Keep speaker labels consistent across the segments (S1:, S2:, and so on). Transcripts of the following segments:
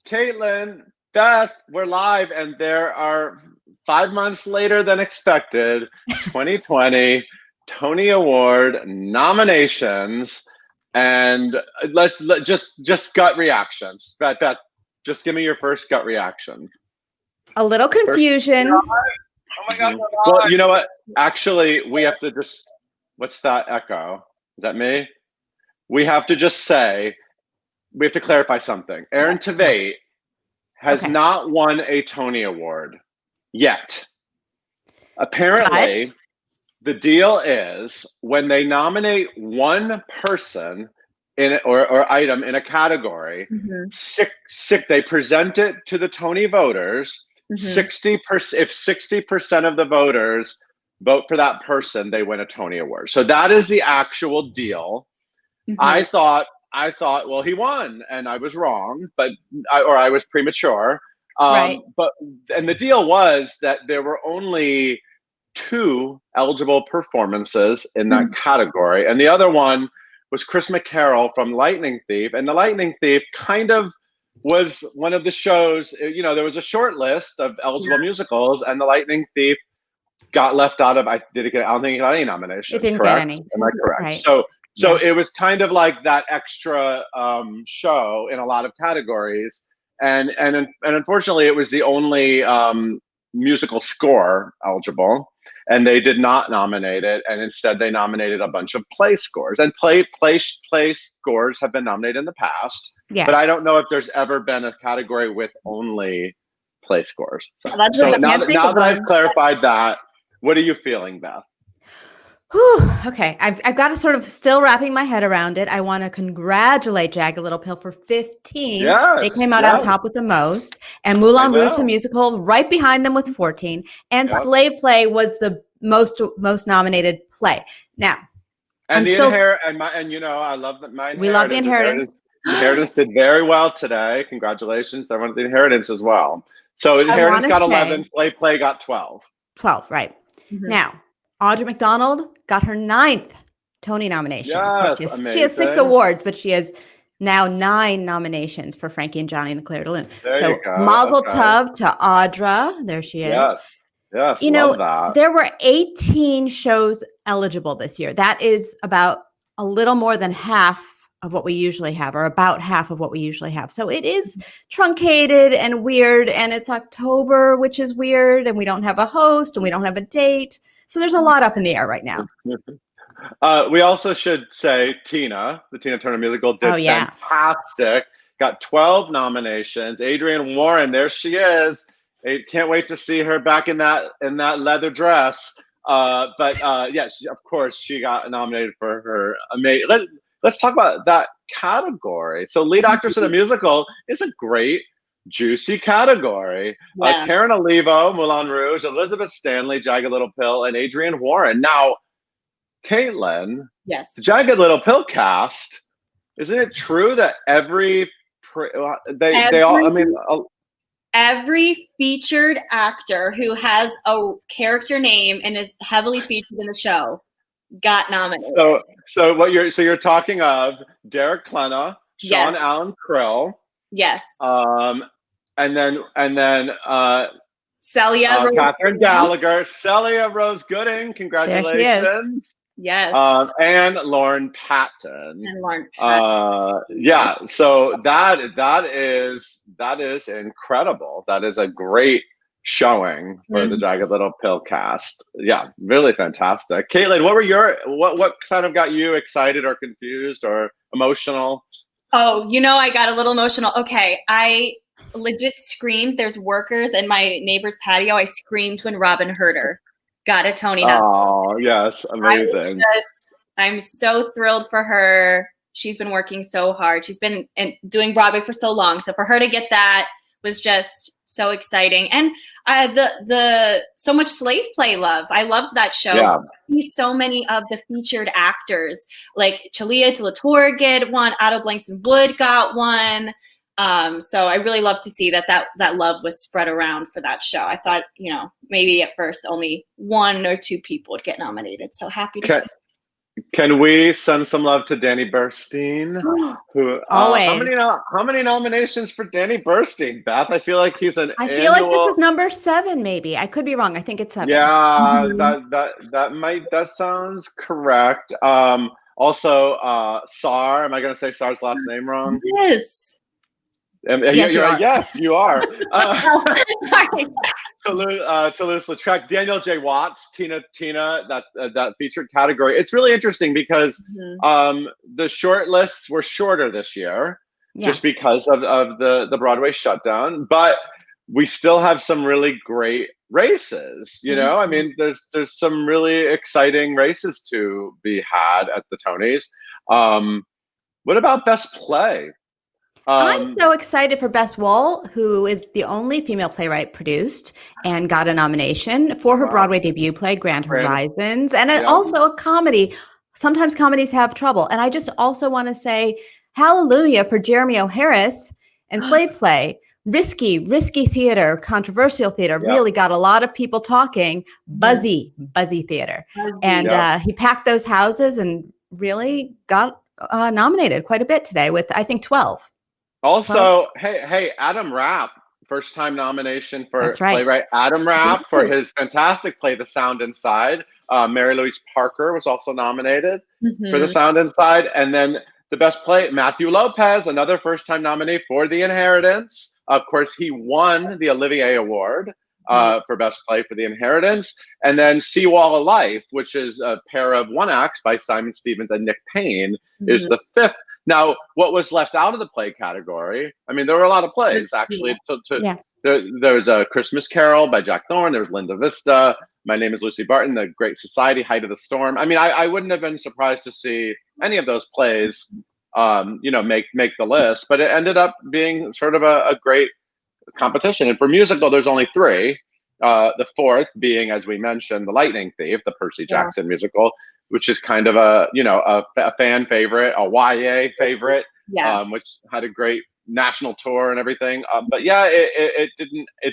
S1: Caitlin, Beth, we're live, and there are 5 months later than expected 2020 Tony Award nominations, and just gut reactions. Beth, just give me your first gut reaction.
S2: A little confusion.
S3: Oh my God.
S1: Well, you know what? Actually, we have to just. What's that echo? Is that me? We have to just say. We have to clarify something. Aaron Tveit has not won a Tony Award yet. Apparently, the deal is when they nominate one person in it or item in a category, they present it to the Tony voters. 60%, if 60% of the voters vote for that person, they win a Tony Award. So that is the actual deal. I thought, well, he won, and I was wrong, or I was premature.
S2: Right.
S1: And the deal was that there were only 2 eligible performances in that category, and the other one was Chris McCarroll from Lightning Thief, and The Lightning Thief kind of was one of the shows. You know, there was a short list of eligible musicals, and The Lightning Thief got left out of. I don't think it got any nominations.
S2: It didn't
S1: correct?
S2: get any.
S1: Am I correct?
S2: Right.
S1: So it was kind of like that extra show in a lot of categories, and unfortunately, it was the only musical score eligible, and they did not nominate it, and instead they nominated a bunch of play scores. And play scores have been nominated in the past, but I don't know if there's ever been a category with only play scores. So now that I've clarified that, what are you feeling, Beth?
S2: Whew, okay, I've got to sort of still wrapping my head around it. I want to congratulate Jagged Little Pill for 15.
S1: Yes,
S2: they came out on top with the most. And Moulin Rouge, a musical, right behind them with 14. And Slave Play was the most nominated play. Now,
S1: and you know, I love that my
S2: we love The Inheritance.
S1: Inheritance did very well today. Congratulations to everyone at The Inheritance as well. So Inheritance got 11, Slave Play got 12.
S2: 12, right. Now, Audra McDonald got her 9th Tony nomination.
S1: Yes,
S2: she has 6 awards, but she has now 9 nominations for Frankie and Johnny and the Clair de Lune.
S1: There you go.
S2: Mazel tov to Audra. There she is.
S1: Yes,
S2: you know, there were 18 shows eligible this year. That is about a little more than half of what we usually have, or about half of what we usually have. So it is truncated and weird, and it's October, which is weird, and we don't have a host and we don't have a date. So there's a lot up in the air right now.
S1: We also should say Tina, the Tina Turner musical, did fantastic. Got 12 nominations. Adrienne Warren, there she is. I can't wait to see her back in that leather dress. Yes, of course, she got nominated for her amazing. Let's talk about that category. So lead actress in a musical is a great, juicy category. Karen Olivo, Moulin Rouge, Elizabeth Stanley, Jagged Little Pill, and Adrienne Warren. Now, Caitlin, the Jagged Little Pill cast, isn't it true that every
S3: featured actor who has a character name and is heavily featured in the show got nominated?
S1: So you're talking of Derek Klena, Sean Allen Krill.
S3: Yes.
S1: And then
S3: Celia
S1: Catherine Gallagher, Celia Rose Gooding, congratulations.
S3: Yes.
S1: And Lauren Patton. So that is incredible. That is a great showing for the Jagged Little Pill cast. Yeah, really fantastic. Caitlin, what kind of got you excited or confused or emotional?
S3: Oh, you know, I got a little emotional. Okay, I legit screamed. There's workers in my neighbor's patio. I screamed when Robin Herder got a Tony nomination.
S1: Oh, yes, amazing.
S3: I'm so thrilled for her. She's been working so hard. She's been doing Broadway for so long. So for her to get that was just so exciting. And the so much Slave Play love. I loved that show.
S1: Yeah.
S3: I see so many of the featured actors, like Chalia de la Tour get one, Otto Blankson Wood got one. So I really love to see that love was spread around for that show. I thought, maybe at first only 1 or 2 people would get nominated. So happy to see.
S1: Can we send some love to Danny Burstein? Who
S2: Always.
S1: how many nominations for Danny Burstein, Beth? I feel like he's an
S2: I
S1: annual.
S2: feel like this is number 7, maybe. I could be wrong. I think it's 7.
S1: Yeah, that sounds correct. Also, Sar. Am I going to say Sar's last name wrong?
S3: Yes.
S2: Yes, you are.
S1: Yes, you are. Toulouse-Lautrec, Daniel J. Watts, Tina, that featured category. It's really interesting because the short lists were shorter this year, just because of the Broadway shutdown. But we still have some really great races. You know, I mean, there's some really exciting races to be had at the Tonys. What about Best Play?
S2: I'm so excited for Bess Wall, who is the only female playwright produced and got a nomination for her Broadway debut play, Grand Horizons, and also a comedy. Sometimes comedies have trouble. And I just also want to say hallelujah for Jeremy O'Harris and Slave Play. Risky theater, controversial theater, really got a lot of people talking. Buzzy theater. And he packed those houses and really got nominated quite a bit today with, I think, 12.
S1: Also, hey, Adam Rapp, first time nomination for playwright Adam Rapp for his fantastic play, The Sound Inside. Mary Louise Parker was also nominated for The Sound Inside. And then the best play, Matthew Lopez, another first time nominee for The Inheritance. Of course, he won the Olivier Award for best play for The Inheritance. And then Seawall of Life, which is a pair of one acts by Simon Stevens and Nick Payne, is the 5th. Now, what was left out of the play category? I mean, there were a lot of plays, actually. There was a Christmas Carol by Jack Thorne. There was Linda Vista. My Name is Lucy Barton, The Great Society, Height of the Storm. I mean, I wouldn't have been surprised to see any of those plays, make the list. But it ended up being sort of a great competition. And for musical, there's only 3. The 4th being, as we mentioned, The Lightning Thief, the Percy Jackson musical, which is kind of a fan favorite, a YA favorite, which had a great national tour and everything. But it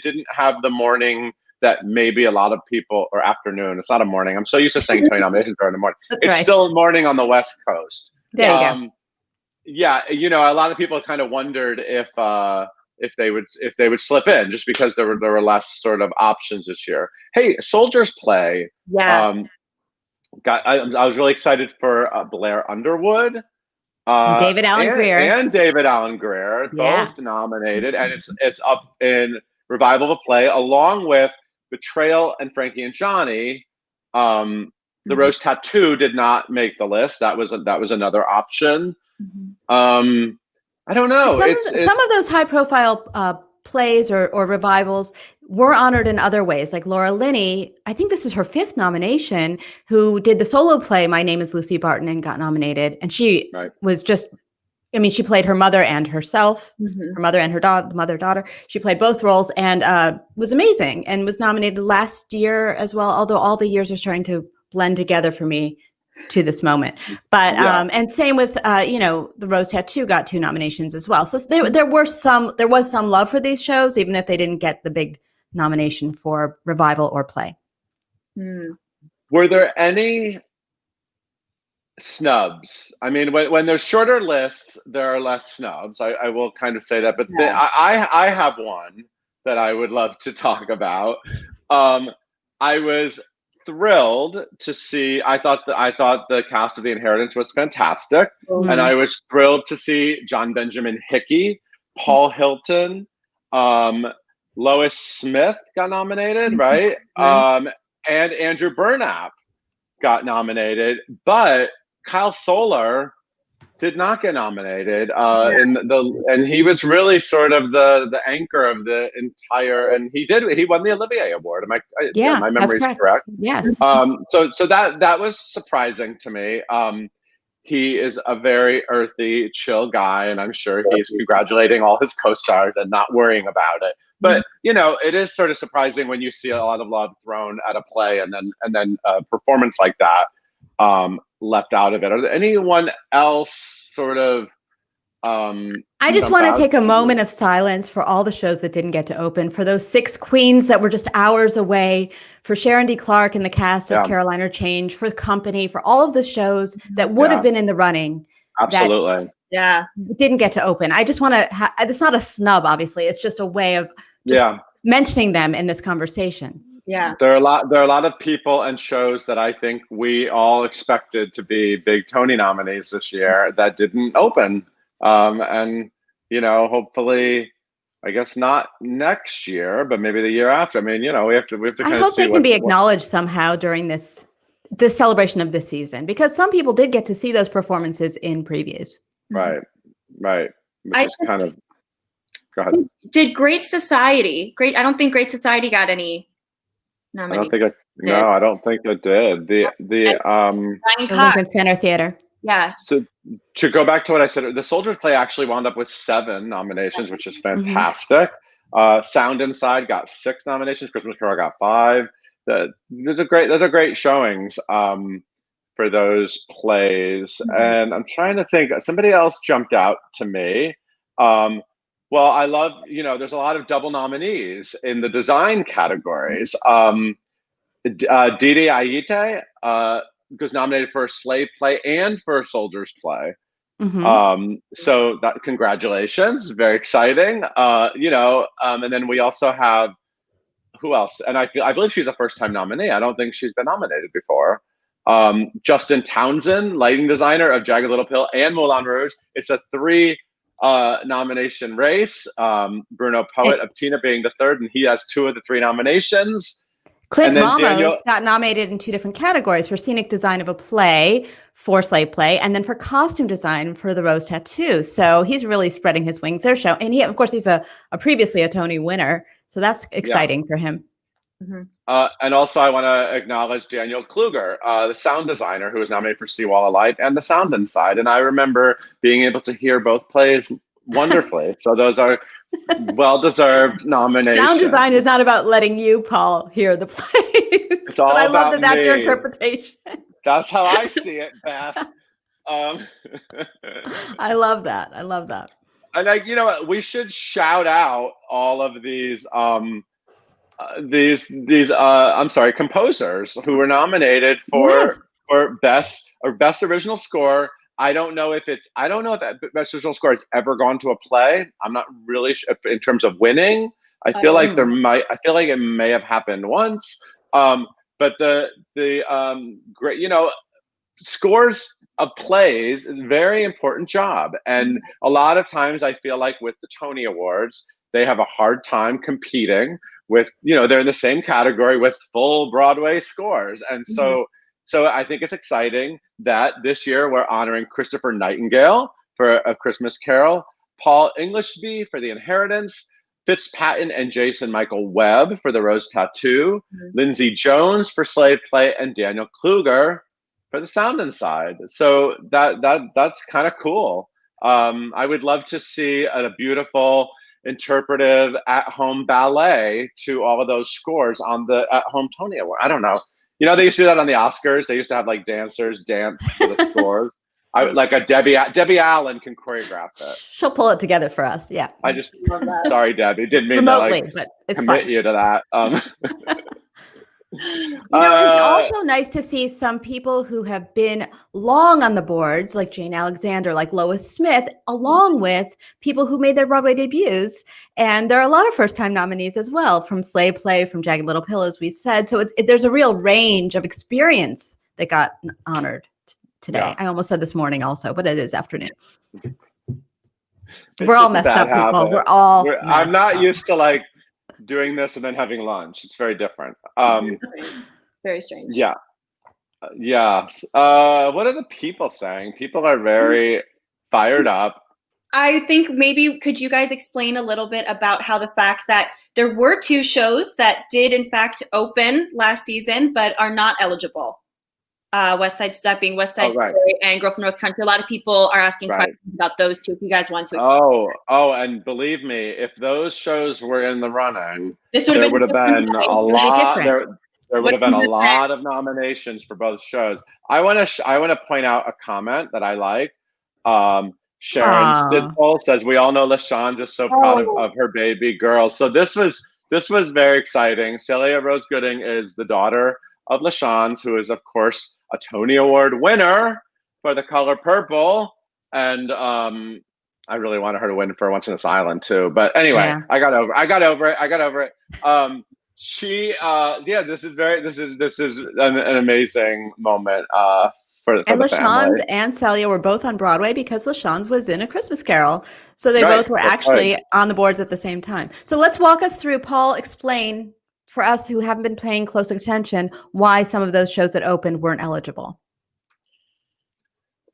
S1: didn't have the morning that maybe a lot of people, or afternoon. It's not a morning. I'm so used to saying 20 nominations are in the morning. It's still morning on the West Coast.
S2: There you go.
S1: Yeah, a lot of people kind of wondered if they would slip in just because there were less sort of options this year. Hey, Soldier's Play. I was really excited for Blair Underwood,
S2: and David Allen Greer,
S1: both nominated, and it's up in revival of a play along with Betrayal and Frankie and Johnny. The Rose Tattoo did not make the list. That was another option. I don't know.
S2: Some of those high profile plays or revivals were honored in other ways. Like Laura Linney, I think this is her 5th nomination, who did the solo play My Name is Lucy Barton and got nominated. And she was just, I mean, she played her mother and herself, her mother and her daughter, the mother-daughter. She played both roles and was amazing and was nominated last year as well, although all the years are starting to blend together for me to this moment. But and same with the Rose Tattoo got 2 nominations as well. So there was some love for these shows, even if they didn't get the big nomination for revival or play.
S1: Were there any snubs? I mean, when there's shorter lists, there are less snubs. I will kind of say that, but I have one that I would love to talk about. I was thrilled to see. I thought the cast of The Inheritance was fantastic, and I was thrilled to see John Benjamin Hickey, Paul Hilton, Lois Smith got nominated, right? And Andrew Burnap got nominated, but Kyle Solar did not get nominated. And he was really sort of the anchor of the entire. And he won the Olivier Award. My memory is correct.
S2: Yes.
S1: So that was surprising to me. He is a very earthy, chill guy, and I'm sure he's congratulating all his co-stars and not worrying about it. But it is sort of surprising when you see a lot of love thrown at a play and then a performance like that left out of it. Are there anyone else sort of
S2: I just want to take a moment of silence for all the shows that didn't get to open, for those 6 queens that were just hours away, for Sharon D. Clark and the cast of Caroline or Change, for Company, for all of the shows that would have been in the running.
S1: Absolutely.
S3: That
S2: didn't get to open. I just want to, it's not a snub, obviously. It's just a way of just mentioning them in this conversation.
S3: Yeah.
S1: There are a lot of people and shows that I think we all expected to be big Tony nominees this year that didn't open. And, you know, hopefully, I guess not next year, but maybe the year after. I mean, you know, we have to kind of see.
S2: I hope they can be acknowledged somehow during this celebration of this season, because some people did get to see those performances in previews.
S1: Right. Which is kind of, go ahead.
S3: Did Great Society, I don't think Great Society got any nominees.
S1: I don't think it did. The
S2: Lincoln Center Theater.
S3: Yeah.
S1: So to go back to what I said, the Soldier's Play actually wound up with 7 nominations, which is fantastic. Sound Inside got 6 nominations. Christmas Carol got 5. Those are great showings for those plays. And I'm trying to think. Somebody else jumped out to me. Well, I love, you know, there's a lot of double nominees in the design categories. Didi Ayite was nominated for a Slave Play and for a Soldier's Play. So that, congratulations, very exciting. You know, and then we also have, who else? And I believe she's a first-time nominee. I don't think she's been nominated before. Justin Townsend, lighting designer of Jagged Little Pill and Moulin Rouge. It's a 3 nomination race. Bruno Poet of Tina being the 3rd, and he has 2 of the 3 nominations.
S2: Clint Ramos got nominated in 2 different categories: for scenic design of a play, for Slave Play, and then for costume design for The Rose Tattoo. So he's really spreading his wings there. And he, of course, he's a previously a Tony winner. So that's exciting for him.
S1: And also I want to acknowledge Daniel Kluger, the sound designer who was nominated for Seawall of Light and The Sound Inside. And I remember being able to hear both plays wonderfully. So those are well-deserved nominations.
S2: Sound design is not about letting you, Paul, hear the plays.
S1: It's all
S2: I love
S1: about
S2: that's
S1: me.
S2: Your interpretation.
S1: That's how I see it, Beth.
S2: I love that. I love that.
S1: And like, you know what, we should shout out all of these composers who were nominated for best original score. I don't know if best original score has ever gone to a play. I'm not really sure in terms of winning. I feel like it may have happened once. But the great, you know, scores of plays is a very important job. And a lot of times I feel like with the Tony Awards, they have a hard time competing with, you know, they're in the same category with full Broadway scores. And so I think it's exciting that this year we're honoring Christopher Nightingale for A Christmas Carol, Paul Englishby for The Inheritance, Fitzpatrick and Jason Michael Webb for The Rose Tattoo, Lindsay Jones for Slave Play, and Daniel Kluger for The Sound Inside. So that's kind of cool. I would love to see a beautiful interpretive at-home ballet to all of those scores on the at-home Tony Award. I don't know. You know, they used to do that on the Oscars. They used to have like dancers dance to the scores. Like a Debbie Allen can choreograph it.
S2: She'll pull it together for us. Yeah.
S1: Sorry, Debbie. Didn't mean
S2: remotely,
S1: to
S2: but it's
S1: commit
S2: fine.
S1: you to that.
S2: You know, it's also nice to see some people who have been long on the boards, like Jane Alexander, like Lois Smith, along with people who made their Broadway debuts. And there are a lot of first-time nominees as well, from Slave Play, from Jagged Little Pill, as we said. So there's a real range of experience that got honored today. Yeah. I almost said this morning also, but it is afternoon. We're all messed up, people. We're all
S1: I'm not used to like doing this and then having lunch. It's very different.
S3: Very strange.
S1: Yeah. What are the people saying? People are very fired up.
S3: I think maybe could you guys explain a little bit about how the fact that there were 2 shows that did in fact open last season but are not eligible. West Side Story and Girl from North Country. A lot of people are asking questions about those 2. If you guys want to explain.
S1: And believe me, if those shows were in the running,
S3: there
S1: would have been a lot. There would have been a lot of nominations for both shows. I want to point out a comment that I like. Sharon Stidpole says, we all know LaShawn just so proud of her baby girl. So this was very exciting. Celia Rose Gooding is the daughter of LaShawn's, who is, of course, a Tony Award winner for The Color Purple. And I really wanted her to win for Once in This Island too. But anyway, yeah. I got over it. This is an amazing moment for the
S2: LaShawn's
S1: family.
S2: and Celia were both on Broadway because LaShawn's was in A Christmas Carol. So they both were actually on the boards at the same time. So let's walk us through, Paul, explain for us who haven't been paying close attention why some of those shows that opened weren't eligible.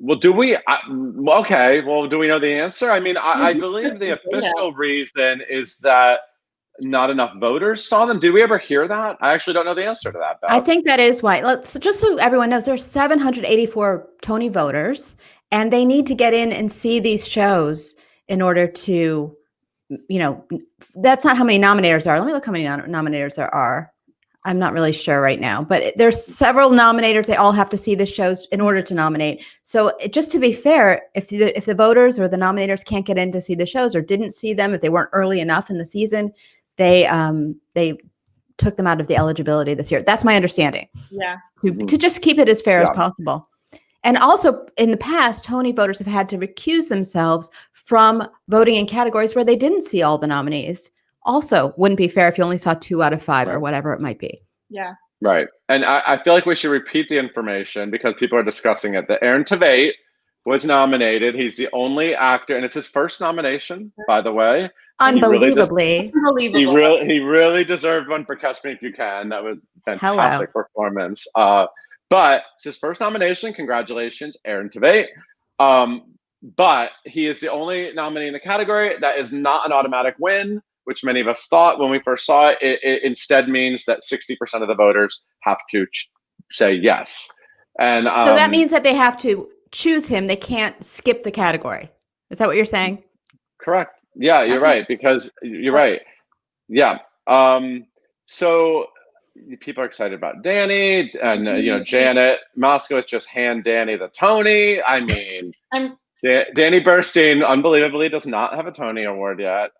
S1: Well, do we? Okay. Well, do we know the answer? I mean, I believe the official reason is that not enough voters saw them. Did we ever hear that? I actually don't know the answer to that, Beth.
S2: I think that is why. Just so everyone knows, there's 784 Tony voters, and they need to get in and see these shows in order to, that's not how many nominators are. Let me look how many nominators there are. I'm not really sure right now, but there's several nominators. They all have to see the shows in order to nominate. So just to be fair, if the voters or the nominators can't get in to see the shows or didn't see them, if they weren't early enough in the season, they took them out of the eligibility this year. That's my understanding.
S3: Yeah.
S2: To just keep it as fair as possible. And also in the past, Tony voters have had to recuse themselves from voting in categories where they didn't see all the nominees. Also, wouldn't be fair if you only saw 2 out of 5 or whatever it might be.
S3: Yeah.
S1: Right. And I feel like we should repeat the information because people are discussing it. That Aaron Tveit was nominated. He's the only actor, and it's his first nomination, by the way.
S2: Unbelievably.
S1: He really deserved one for Catch Me If You Can. That was a fantastic performance. But it's his first nomination. Congratulations, Aaron Tveit. But he is the only nominee in the category. That is not an automatic win, which many of us thought when we first saw it. It instead means that 60% of the voters have to say yes. And
S2: so that means that they have to choose him. They can't skip the category. Is that what you're saying?
S1: Correct. Yeah, you're right, because you're right. Yeah. So people are excited about Danny and, Janet Moskowitz just hand Danny the Tony. I mean, Danny Burstein, unbelievably, does not have a Tony Award yet.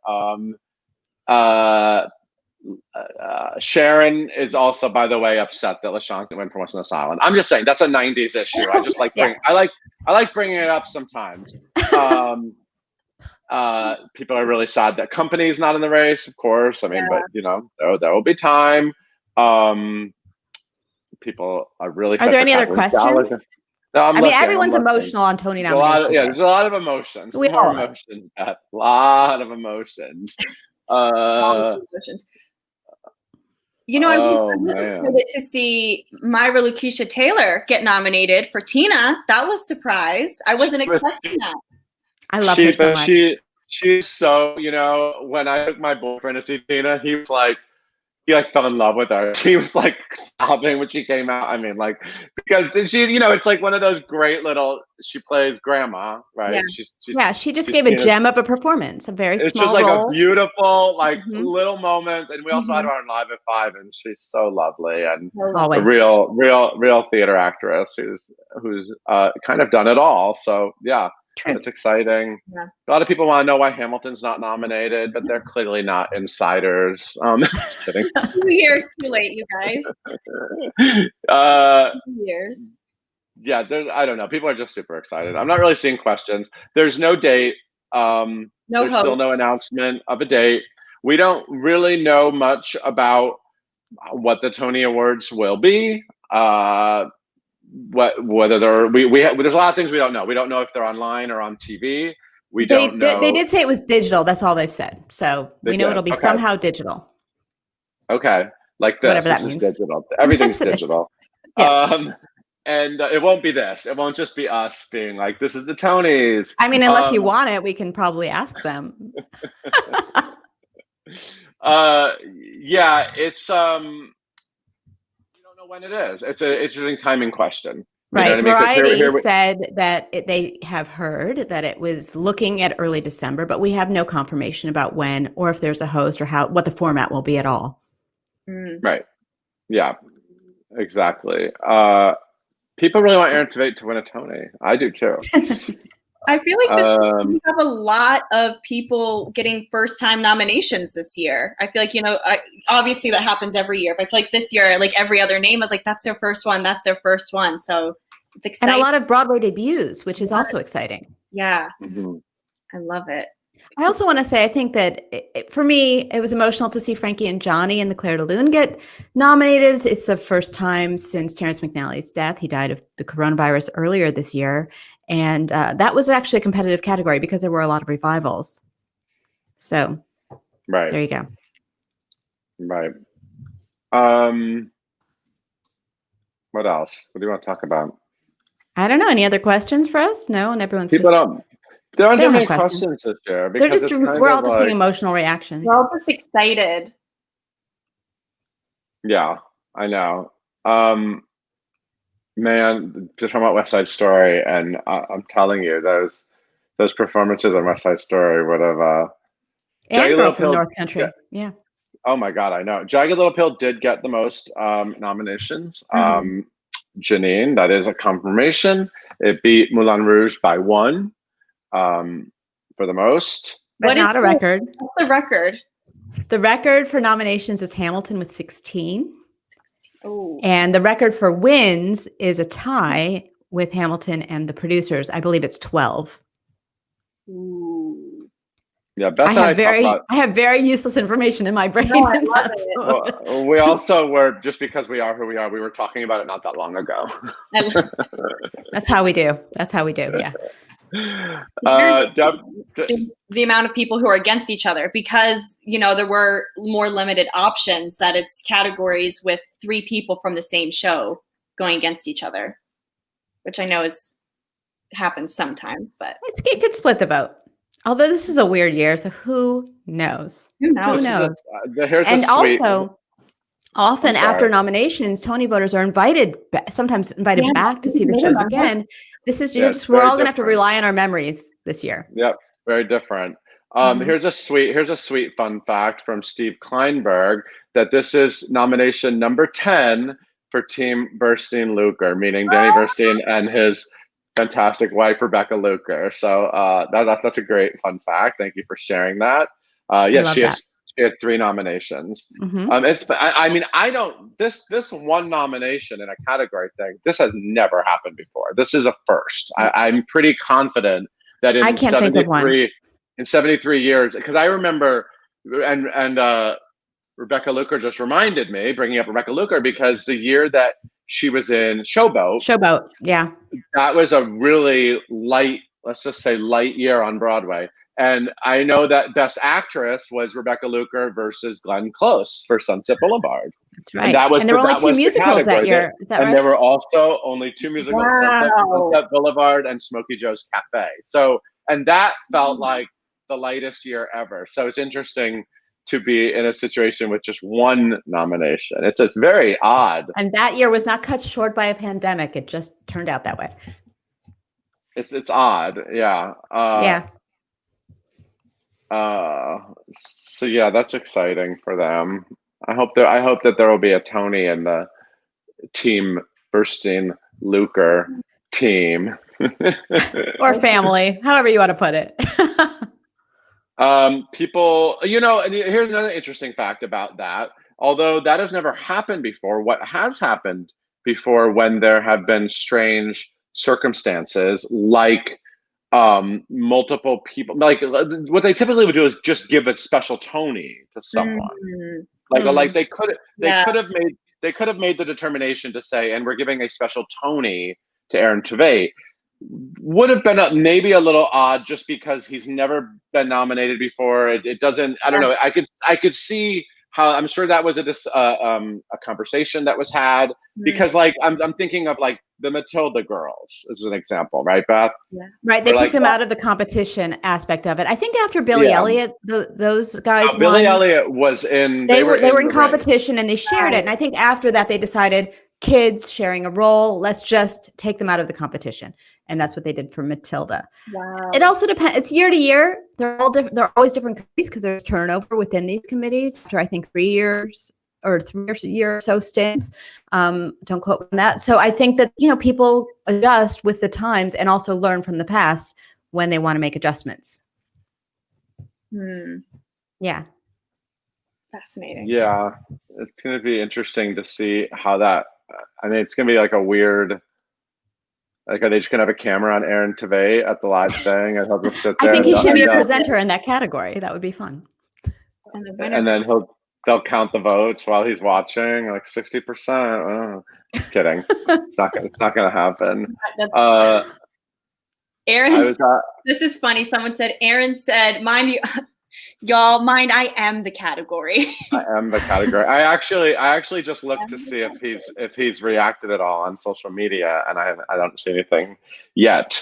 S1: Sharon is also, by the way, upset that LaShawn didn't win for Once in This Island. I'm just saying that's a 90s issue. I just like I like bringing it up sometimes. People are really sad that Company's not in the race, of course. I mean, but there will be time. People are really.
S2: Are there any other questions?
S1: No,
S2: I mean, everyone's emotional on Tony nomination.
S1: There's a lot of emotions. More emotions. A lot of emotions.
S3: I'm was excited to see Myra Lucretia Taylor get nominated for Tina. That was a surprise. I wasn't expecting that.
S2: I love her so much.
S1: She's so, when I took my boyfriend to see Tina, he fell in love with her. She was like sobbing when she came out. I mean, because she, it's like one of those great she plays grandma, right?
S2: Yeah. She just gave a gem of a perperformance, a very small
S1: just like
S2: role.
S1: a beautiful, little moment. And we also had her on Live at 5, and she's so lovely and a real theater actress who's kind of done it all. So yeah. True. It's exciting. Yeah. A lot of people want to know why Hamilton's not nominated, but they're clearly not insiders. Just kidding.
S3: 2 years too late, you guys. 2 years.
S1: Yeah, I don't know. People are just super excited. I'm not really seeing questions. There's no date. There's still no announcement of a date. We don't really know much about what the Tony Awards will be. Whether there's a lot of things we don't know. We don't know if they're online or on TV. We don't know.
S2: They did say it was digital. That's all they've said. So we know it'll be somehow digital.
S1: Okay, like this.
S2: Whatever that
S1: means.
S2: Is
S1: digital. Everything's digital.
S2: Yeah.
S1: And it won't be this. It won't just be us being like, "This is the Tonys."
S2: I mean, unless you want it, we can probably ask them.
S1: Yeah, it's when it is. It's an interesting timing question.
S2: Right. Variety said that they have heard that it was looking at early December, but we have no confirmation about when or if there's a host or what the format will be at all.
S1: Right. Yeah, exactly. People really want Aaron Tveit to win a Tony. I do too.
S3: I feel like we have a lot of people getting first-time nominations this year. I feel like, obviously that happens every year, but I feel like this year, like every other name was like, that's their first one. That's their first one. So it's exciting.
S2: And a lot of Broadway debuts, which is also exciting.
S3: Yeah. I love it.
S2: I also want to say, I think that for me, it was emotional to see Frankie and Johnny and the Claire de Lune get nominated. It's the first time since Terrence McNally's death. He died of the coronavirus earlier this year. And that was actually a competitive category because there were a lot of revivals. So there you go.
S1: Right. What else? What do you want to talk about?
S2: I don't know. Any other questions for us? No, and everyone's
S1: There aren't many questions this year because
S2: we're all just being emotional reactions.
S3: We're all just excited.
S1: Yeah, I know. Man, just talking about West Side Story, and I'm telling you, those performances on West Side Story would have.
S2: And Girl from North Country, yeah.
S1: Oh my God, I know. Jagged Little Pill did get the most nominations. Janine, that is a confirmation. It beat Moulin Rouge by 1 for the most.
S2: But not a record.
S3: What's the record?
S2: The record for nominations is Hamilton with 16.
S3: Oh.
S2: And the record for wins is a tie with Hamilton and the producers. I believe it's 12.
S3: Ooh.
S1: Yeah, Beth
S2: I have very useless information in my brain.
S3: No, I love it.
S1: Well, we also were, just because we are who we are, we were talking about it not that long ago.
S2: That's how we do. Yeah.
S3: The amount of people who are against each other, because there were more limited options, that it's categories with 3 people from the same show going against each other, which I know happens sometimes, but
S2: it could split the vote. Although this is a weird year, so who knows? Also, often after nominations, Tony voters are sometimes invited back to see the shows again. This is just, we're all going to have to rely on our memories this year.
S1: Yep, very different. Here's a sweet fun fact from Steve Kleinberg, that this is nomination number 10 for Team Burstein-Luker, meaning Danny Burstein and his fantastic wife Rebecca Luker. So that's a great fun fact. Thank you for sharing that. She had 3 nominations. This one nomination in a category thing, this has never happened before. This is a first. I'm pretty confident that in 73 years, because I remember, and Rebecca Luker just reminded me, bringing up Rebecca Luker, because the year that she was in Showboat,
S2: yeah,
S1: that was a really light, let's just say light year on Broadway. And I know that Best Actress was Rebecca Luker versus Glenn Close for Sunset Boulevard.
S2: That's right. And there were only 2 musicals that year. Is that right?
S1: And there were also only 2 musicals, Sunset Boulevard and Smokey Joe's Cafe. So, and that felt like the lightest year ever. So it's interesting to be in a situation with just 1 nomination. It's very odd.
S2: And that year was not cut short by a pandemic. It just turned out that way.
S1: It's odd. Yeah. So yeah, that's exciting for them. I hope that there will be a Tony in the Team Burstein-Luker team.
S2: Or family, however you want to put it.
S1: People, and here's another interesting fact about that. Although that has never happened before, what has happened before, when there have been strange circumstances, like multiple people, like what they typically would do is just give a special Tony to someone. Like they could have made the determination to say, and we're giving a special Tony to Aaron Tveit. Would have been maybe a little odd, just because he's never been nominated before. It doesn't. I don't know. I could see how, I'm sure that was a conversation that was had, because like I'm thinking of like the Matilda girls as an example, right, Beth?
S2: Yeah. Right. They took them out of the competition aspect of it. I think after Billy Elliot, those guys won.
S1: Billy Elliot was in.
S2: They were in competition and they shared it. And I think after that they decided, kids sharing a role, let's just take them out of the competition. And that's what they did for Matilda.
S3: Wow.
S2: It also depends. It's year to year. They're all different. They're always different committees, because there's turnover within these committees after, I think, 3 years or 3 years or so stints. Don't quote me on that. So I think that, people adjust with the times and also learn from the past when they want to make adjustments. Yeah.
S3: Fascinating.
S1: Yeah, it's going to be interesting to see how that. I mean, it's going to be like a weird. Like, are they just going to have a camera on Aaron Tveit at the live thing, and he'll just sit there?
S2: I think he should be a presenter in that category. That would be fun.
S1: And then they'll count the votes while he's watching, like 60%. Kidding. It's not going to happen.
S3: Aaron, this is funny. Someone said, Aaron said, mind you, y'all, mind, I am the category.
S1: I am the category. I actually just looked to see if he's reacted at all on social media, and I don't see anything yet,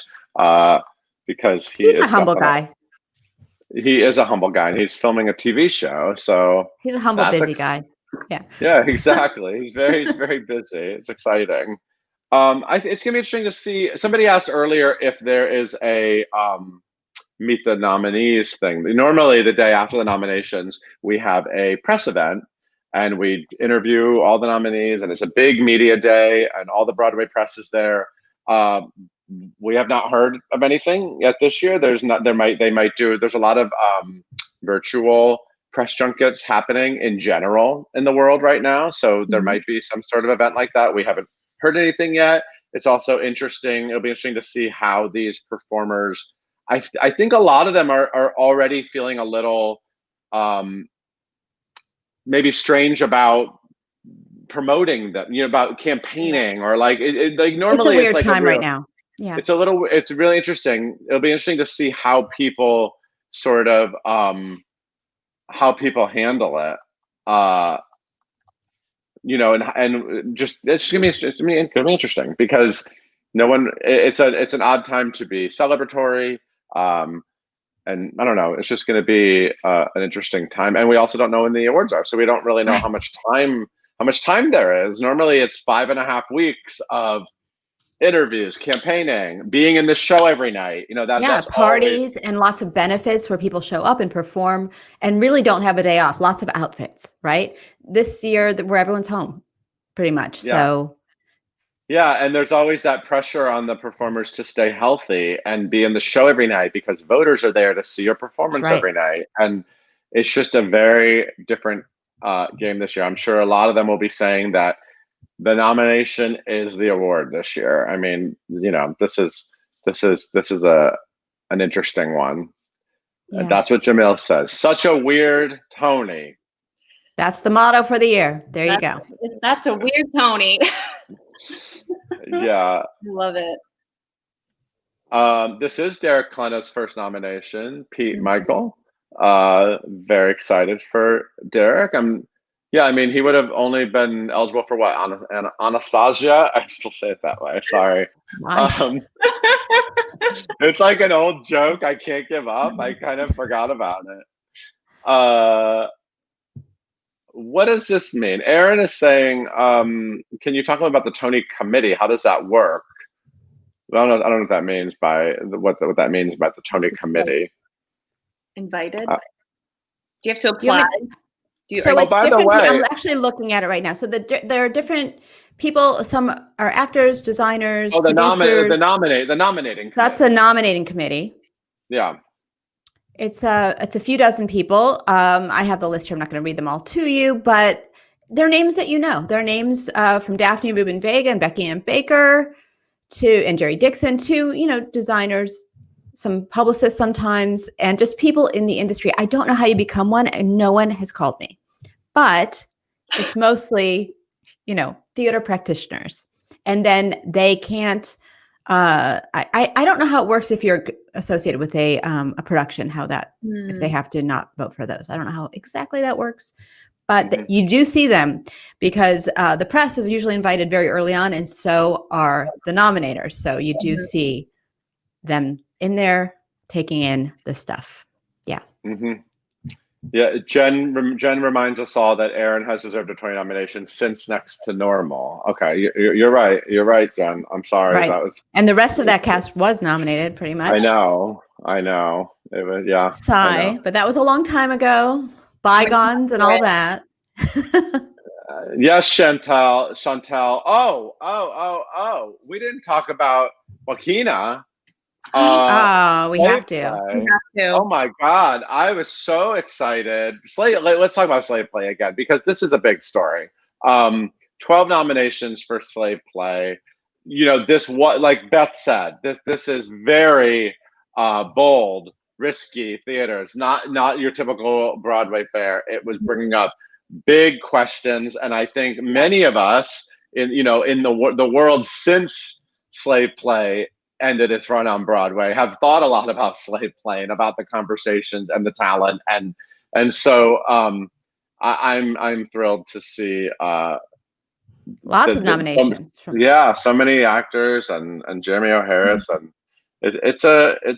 S1: because he's
S2: a humble guy.
S1: He is a humble guy, and he's filming a TV show, so
S2: he's a humble, busy guy. Yeah.
S1: Yeah, exactly. He's very busy. It's exciting. It's gonna be interesting to see. Somebody asked earlier if there is a meet the nominees thing. Normally, the day after the nominations, we have a press event, and we interview all the nominees, and it's a big media day, and all the Broadway press is there. We have not heard of anything yet this year. There's not. They might do. There's a lot of virtual press junkets happening in general in the world right now. So there might be some sort of event like that. We haven't heard anything yet. It's also interesting. It'll be interesting to see how these performers. I think a lot of them are already feeling a little maybe strange about promoting them, about campaigning, or like like normally
S2: it's a weird time right now. Yeah,
S1: it's really interesting. It'll be interesting to see how people sort of how people handle it. And just it's gonna be interesting, because no one. It's an odd time to be celebratory. And I don't know, it's just going to be an interesting time. And we also don't know when the awards are, so we don't really know how much time there is. Normally it's 5.5 weeks of interviews, campaigning, being in the show every night. That's
S2: parties and lots of benefits where people show up and perform and really don't have a day off. Lots of outfits, right? This year where everyone's home pretty much.
S1: Yeah.
S2: So
S1: yeah, and there's always that pressure on the performers to stay healthy and be in the show every night, because voters are there to see your performance every night. And it's just a very different game this year. I'm sure a lot of them will be saying that the nomination is the award this year. I mean, this is an interesting one. Yeah. That's what Jamil says. Such a weird Tony.
S2: That's the motto for the year. There you go.
S3: That's a weird Tony.
S1: Yeah.
S3: Love it.
S1: This is Derek Kleno's first nomination. Pete Michael. Very excited for Derek. I mean, he would have only been eligible for what? Anastasia? I still say it that way. Sorry. It's like an old joke I can't give up. I kind of forgot about it. What does this mean? Aaron is saying, can you talk about the Tony committee? How does that work? I don't know what that means by what that means by the Tony committee.
S3: Invited? Do you have to apply?
S2: It's different. I'm actually looking at it right now. So there are different people. Some are actors, designers, producers.
S1: The nominating committee.
S2: That's the nominating committee.
S1: Yeah.
S2: It's a few dozen people. I have the list here. I'm not going to read them all to you, but they're names that you know. They're names from Daphne Rubin Vega and Becky Ann Baker and Jerry Dixon to, designers, some publicists sometimes, and just people in the industry. I don't know how you become one, and no one has called me, but it's mostly, theater practitioners. And then they can't, I don't know how it works if you're associated with a production, how that, if they have to not vote for those. I don't know how exactly that works, but you do see them because the press is usually invited very early on, and so are the nominators. So you do see them in there taking in the stuff. Yeah.
S1: Mm-hmm. Yeah. Jen reminds us all that Aaron has deserved a Tony nomination since Next to Normal. Okay. You're right. You're right, Jen. I'm sorry.
S2: Right. And the rest of that cast was nominated pretty much.
S1: I know. It was, yeah.
S2: Sigh, but that was a long time ago. Bygones and all that.
S1: Yes, Chantal. Oh. We didn't talk about Joaquina.
S2: Oh, we have to.
S3: We have to.
S1: Oh my God, I was so excited. Let's talk about Slave Play again, because this is a big story. 12 nominations for Slave Play. You know, like Beth said, this is very bold, risky theater. It's not your typical Broadway fare. It was bringing up big questions, and I think many of us in the world since Slave Play ended its run on Broadway have thought a lot about Slave Play and about the conversations and the talent, and so I'm thrilled to see
S2: lots of nominations.
S1: So many actors and Jeremy O'Harris, and it's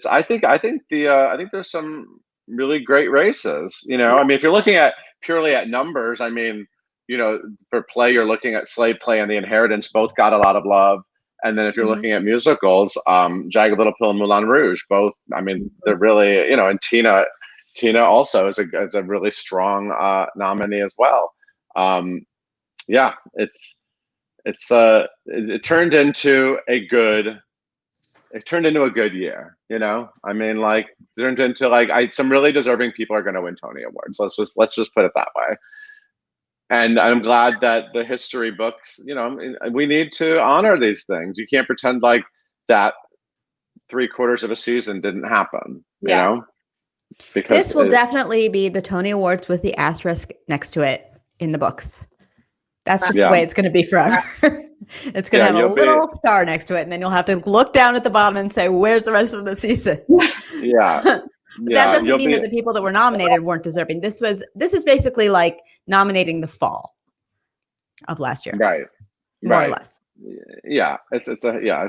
S1: I think there's some really great races. You know, I mean, if you're looking at purely at numbers, I mean, you know, for play, you're looking at Slave Play and The Inheritance, both got a lot of love. And then if you're looking at musicals, Jagged Little Pill and Moulin Rouge, both, I mean, they're really, you know, and Tina also is a really strong nominee as well. Yeah, it turned into a good year, you know. I mean, like, turned into like some really deserving people are going to win Tony Awards. Let's just put it that way. And I'm glad that the history books, you know, we need to honor these things. You can't pretend like that 3/4 of a season didn't happen, you know? Because
S2: this will definitely be the Tony Awards with the asterisk next to it in the books. That's just the way it's going to be forever. It's going to have a little star next to it, and then you'll have to look down at the bottom and say, where's the rest of the season?
S1: Yeah.
S2: That doesn't mean that the people that were nominated weren't deserving. This is basically like nominating the fall of last year,
S1: right?
S2: More or less.
S1: Yeah, it's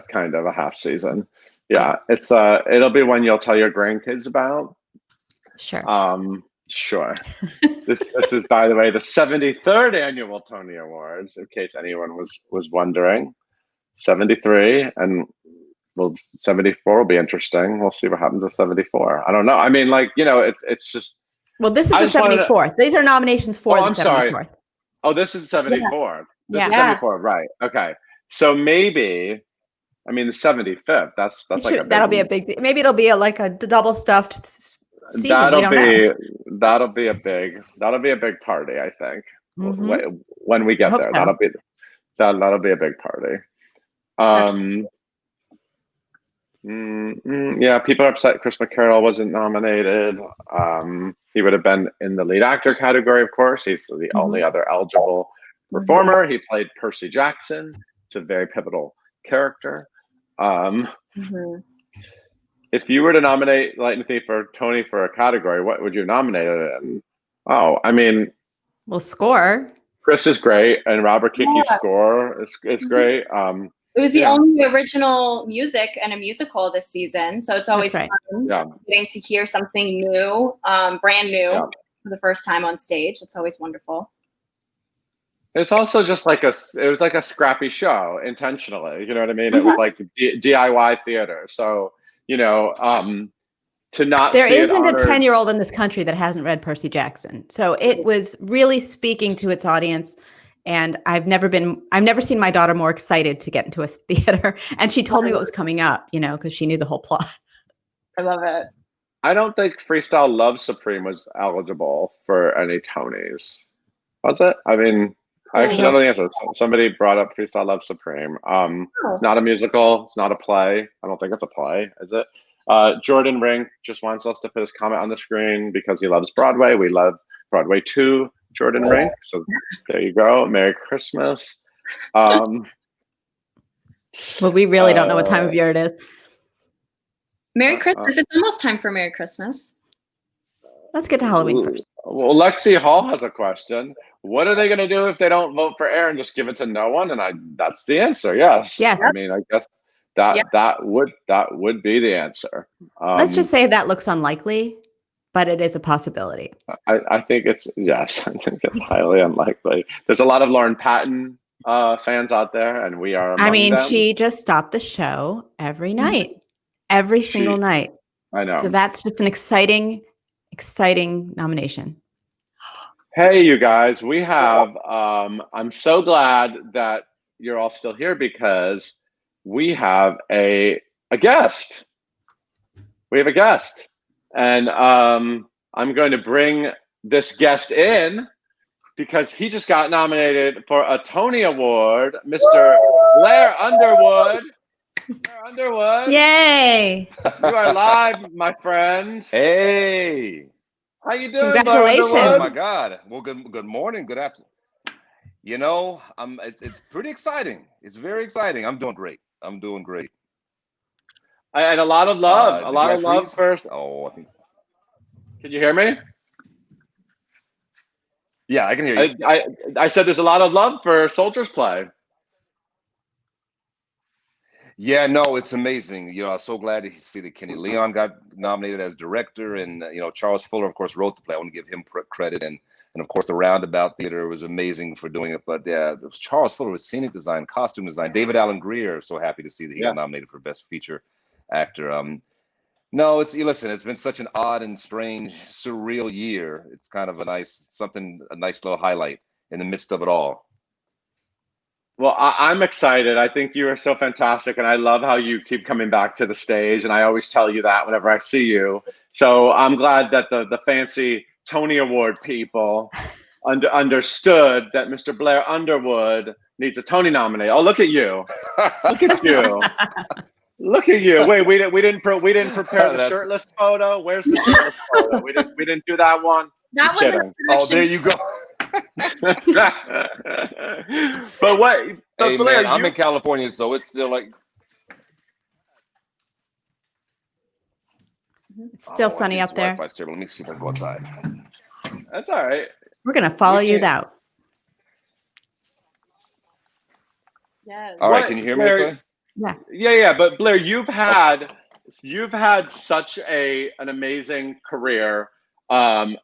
S1: kind of a half season. Yeah, it'll be one you'll tell your grandkids about.
S2: Sure.
S1: Sure. This is, by the way, the 73rd annual Tony Awards, in case anyone was wondering. 73 and. Well, 74 will be interesting. We'll see what happens with 74. I don't know. I mean, like, you know, it's just.
S2: Well, this is the 74th. These are nominations for the 74th.
S1: Sorry. Oh, this is 74. Yeah. This is 74, right? Okay. So maybe, I mean, the 75th. That's like a big,
S2: that'll be a big. Maybe it'll be like a double stuffed season.
S1: That'll be a big party. I think when we get there,
S2: so.
S1: that'll be a big party. Yeah, people are upset Chris McCarroll wasn't nominated. He would have been in the lead actor category, of course. He's the only other eligible performer. He played Percy Jackson. It's a very pivotal character. If you were to nominate Lightning Thief or Tony for a category, what would you nominate it in? Oh, I mean,
S2: well, score.
S1: Chris is great, and Robert Kiki's score is great.
S3: It was the only original music and a musical this season, so it's always fun getting to hear something new, brand new for the first time on stage. It's always wonderful.
S1: It's also just like it was like a scrappy show intentionally. You know what I mean? It was like DIY theater. So, you know, to not
S2: there isn't a 10-year-old in this country that hasn't read Percy Jackson. So it was really speaking to its audience. And I've never seen my daughter more excited to get into a theater. And she told me what was coming up, you know, because she knew the whole plot.
S3: I love it.
S1: I don't think Freestyle Love Supreme was eligible for any Tonys. Was it? I mean, I actually don't know the answer. Somebody brought up Freestyle Love Supreme. It's not a musical. It's not a play. I don't think it's a play, is it? Jordan Rink just wants us to put his comment on the screen because he loves Broadway. We love Broadway 2. Jordan Rink. So there you go. Merry Christmas.
S2: Well, we really don't know what time of year it is.
S3: Merry Christmas. It's almost time for Merry Christmas.
S2: Let's get to Halloween first.
S1: Well, Lexi Hall has a question. What are they going to do if they don't vote for Aaron? Just give it to no one? And that's the answer. Yes. I mean, I guess that would be the answer.
S2: Let's just say that looks unlikely. But it is a possibility.
S1: I think it's highly unlikely. There's a lot of Lauren Patton fans out there, and we are among them.
S2: She just stopped the show every night, every single night.
S1: I know.
S2: So that's just an exciting nomination.
S1: Hey, you guys, we have, I'm so glad that you're all still here because we have a guest. we have a guest, and I'm going to bring this guest in because he just got nominated for a Tony Award, Mr. Blair Underwood. Blair Underwood.
S2: Yay!
S1: You are live, my friend.
S4: Hey.
S1: How you doing,
S2: Congratulations.
S1: Blair
S4: Oh
S1: Underwood?
S4: my God. Well, good morning, good afternoon. You know, it's pretty exciting. It's very exciting. I'm doing great. I'm doing great.
S1: And a lot of love.
S4: Did you guys freeze?
S1: First.
S4: Oh, I think.
S1: Can you hear me?
S4: Yeah, I can hear you.
S1: I said there's a lot of love for Soldier's Play.
S4: Yeah, no, it's amazing. You know, I was so glad to see that Kenny Leon got nominated as director, and you know, Charles Fuller, of course, wrote the play. I want to give him credit, and of course, the Roundabout Theater was amazing for doing it. But yeah, it was Charles Fuller with scenic design, costume design. David Alan Grier, so happy to see that he got nominated for Best Feature Actor. No, listen, it's been such an odd and strange, surreal year. It's kind of a nice little highlight in the midst of it all.
S1: Well, I'm excited. I think you are so fantastic, and I love how you keep coming back to the stage. And I always tell you that whenever I see you. So I'm glad that the fancy Tony Award people understood that Mr. Blair Underwood needs a Tony nomination. Oh, look at you! Look at you! Look at you! Wait, we didn't prepare the shirtless photo. Where's the shirtless photo? We didn't do that one.
S3: That was
S1: kidding.
S4: Oh, there you go.
S1: But
S4: Hey,
S1: Blair,
S4: man, I'm in California, so it's still like
S2: It's still sunny up there.
S4: Wi-Fi's terrible. Let me see if I can go outside.
S1: That's all right.
S2: We're gonna follow you out.
S3: Yes.
S4: All right, can you hear me?
S1: Blair,
S4: Okay?
S1: Yeah. But Blair, you've had such an amazing career on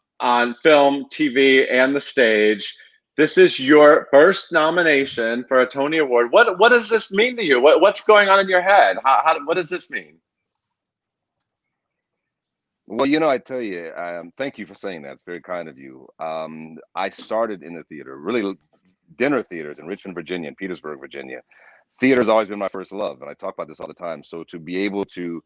S1: film, TV, and the stage. This is your first nomination for a Tony Award. What does this mean to you? What's going on in your head? What does this mean?
S4: Well, you know, I tell you, thank you for saying that. It's very kind of you. I started in the theater, really dinner theaters in Richmond, Virginia, and Petersburg, Virginia. Theater has always been my first love, and I talk about this all the time. So to be able to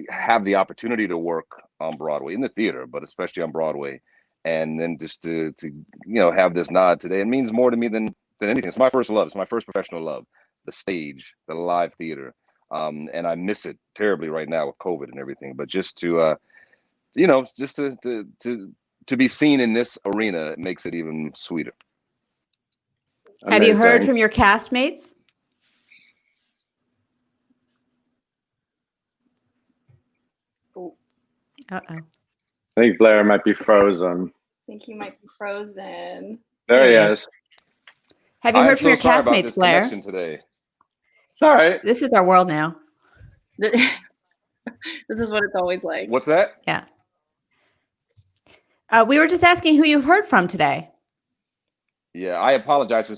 S4: have the opportunity to work on Broadway, in the theater, but especially on Broadway, and then just to have this nod today, it means more to me than anything. It's my first love. It's my first professional love, the stage, the live theater, and I miss it terribly right now with COVID and everything. But just to to be seen in this arena, it makes it even sweeter.
S2: Have you heard from your castmates? Uh-oh.
S1: I think Blair might be frozen.
S3: I think he might be frozen.
S1: There he is.
S2: Have you heard from your castmates, Blair?
S4: Today.
S1: It's all right.
S2: This is our world now.
S3: This is what it's always like.
S4: What's that?
S2: Yeah. We were just asking who you've heard from today.
S4: Yeah, I apologize for.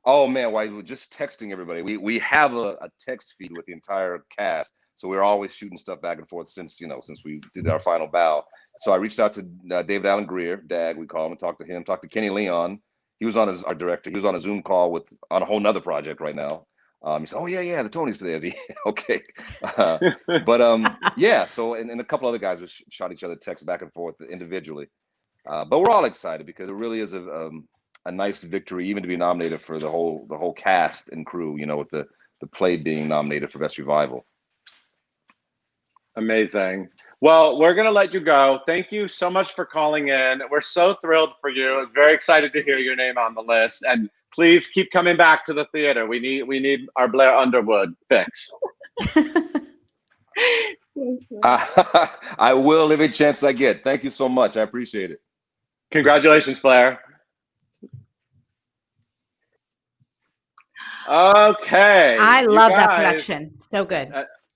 S4: Oh man, why we're just texting everybody. We have a text feed with the entire cast, so we're always shooting stuff back and forth since we did our final bow. So I reached out to David Alan Grier, Dag, we call him, and talked to him. Talked to Kenny Leon. He was our director. He was on a Zoom call on a whole nother project right now. He said, "Oh yeah, the Tonys today." Okay, yeah. So and a couple other guys shot each other texts back and forth individually, but we're all excited because it really is a nice victory, even to be nominated for the whole cast and crew. You know, with the play being nominated for Best Revival.
S1: Amazing. Well, we're going to let you go. Thank you so much for calling in. We're so thrilled for you. I'm very excited to hear your name on the list. And please keep coming back to the theater. We need our Blair Underwood fix.
S4: I will every chance I get. Thank you so much. I appreciate it.
S1: Congratulations, Blair. Okay.
S2: I love that production. So good.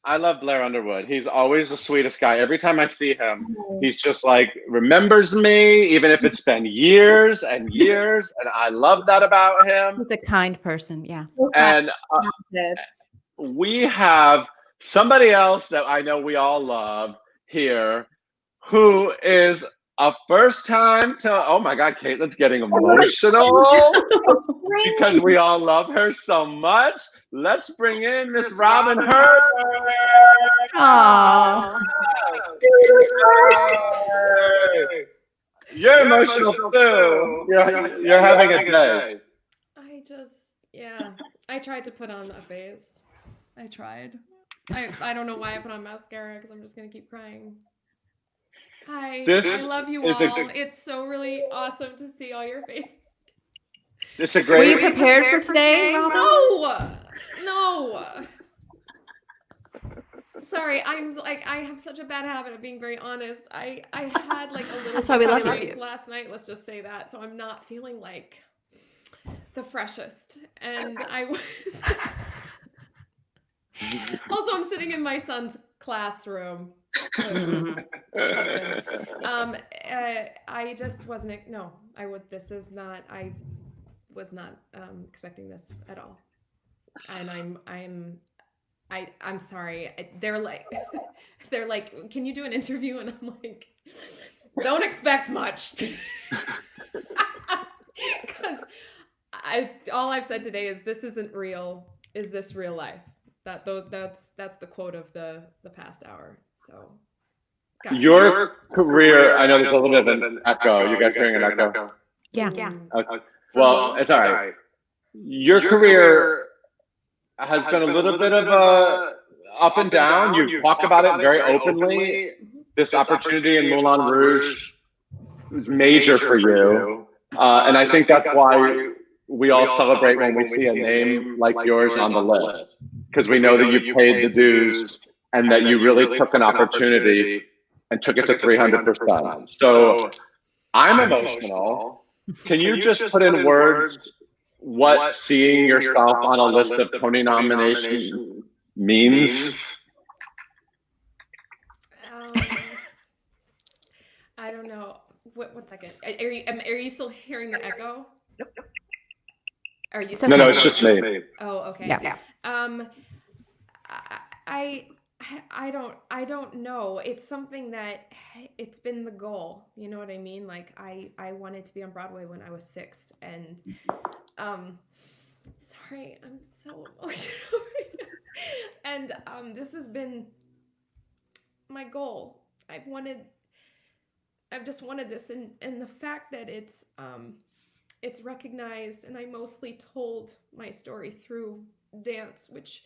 S1: I love Blair Underwood. He's always the sweetest guy. Every time I see him, he's just like remembers me, even if it's been years and years. And I love that about him.
S2: He's a kind person. Yeah.
S1: And we have somebody else that I know we all love here who is a first time to, oh my God, Caitlin's getting emotional because we all love her so much. Let's bring in Miss Robin Herbert.
S2: Aww.
S1: You're emotional too. You're having a day.
S5: I tried to put on a face. I tried. I don't know why I put on mascara because I'm just going to keep crying. Hi, I love you all. It's so really awesome to see all your faces.
S1: It's a great.
S2: Were you prepared for today, Robin?
S5: No. Sorry, I have such a bad habit of being very honest. I had like a little.
S2: That's why we love you.
S5: Last night, let's just say that. So I'm not feeling like the freshest, and I was. Also, I'm sitting in my son's classroom. I just wasn't. No, I would. This is not. I was not expecting this at all, and I'm sorry. They're like, can you do an interview? And I'm like, don't expect much, because all I've said today is this isn't real. Is this real life? That's the quote of the past hour. So, guys.
S1: Your career, I know there's a little bit of an echo. You guys hearing an echo?
S2: Yeah.
S1: Okay. Well, it's all right. Your career has been a little bit of a up and down. You talk about it very openly. This opportunity in Moulin Rouge was major for you, and I think that's why we all celebrate when we see a name like yours on the list, because we know that you paid the dues and that you really took an opportunity and took it to 300%. So I'm emotional. Can you just put in words what seeing yourself on a list of Tony nominations means?
S5: I don't know. One second. Are you still hearing the echo? Are you?
S1: No, it's just me.
S5: Oh, okay.
S2: Yeah.
S5: I don't know. It's something that it's been the goal. You know what I mean? Like I wanted to be on Broadway when I was 6, and sorry, I'm so emotional right now. And this has been my goal. I've just wanted this, and the fact that it's recognized, and I mostly told my story through dance, which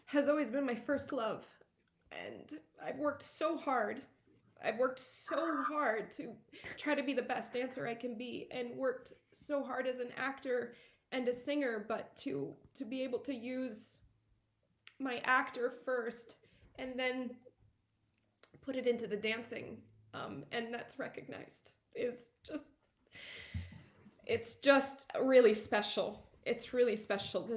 S5: has always been my first love. And I've worked so hard. To try to be the best dancer I can be, and worked so hard as an actor and a singer, but to be able to use my actor first and then put it into the dancing, and that's recognized, it's just really special. It's really special.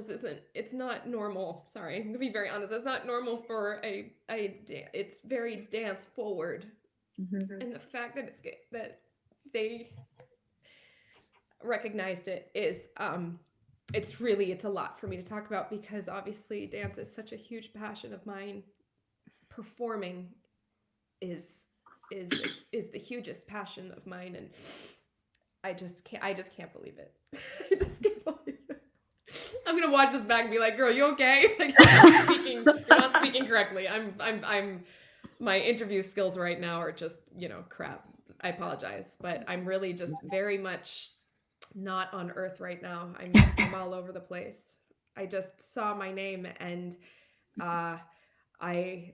S5: It's not normal. Sorry, I'm gonna be very honest. It's not normal for it's very dance forward. Mm-hmm. And the fact that they recognized it is, it's a lot for me to talk about, because obviously dance is such a huge passion of mine. Performing is the hugest passion of mine, and I just can't believe it. I just can't believe it. I'm gonna watch this back and be like, "Girl, you okay? Like, you're not speaking correctly." I'm my interview skills right now are just, crap. I apologize, but I'm really just very much not on earth right now. I'm all over the place. I just saw my name, and I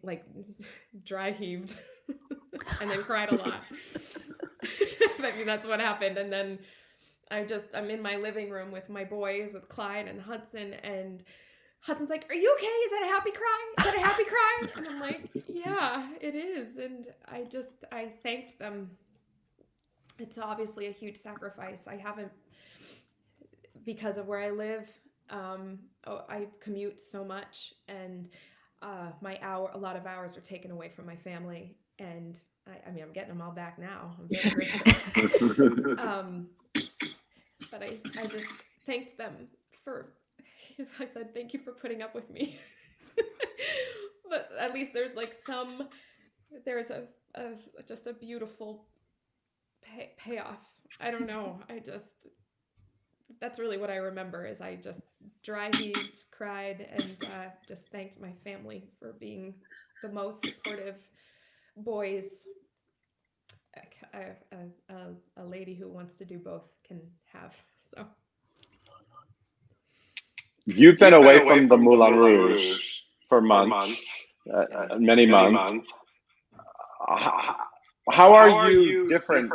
S5: like dry heaved and then cried a lot. I mean, that's what happened. And then I'm in my living room with my boys, with Clyde and Hudson, and Hudson's like, "Are you okay? Is that a happy cry? Is that a happy cry?" And I'm like, "Yeah, it is." And I thanked them. It's obviously a huge sacrifice. I haven't, because of where I live, I commute so much, and a lot of hours are taken away from my family, and I mean, I'm getting them all back now. I'm very grateful. But I just thanked them for, I said, "Thank you for putting up with me." But at least there's like there's just a beautiful payoff. I don't know. That's really what I remember is I just dry heaved, cried, and just thanked my family for being the most supportive boys a lady who wants to do both can have. So
S1: you've been away from the Moulin Rouge for months, many months. How are you different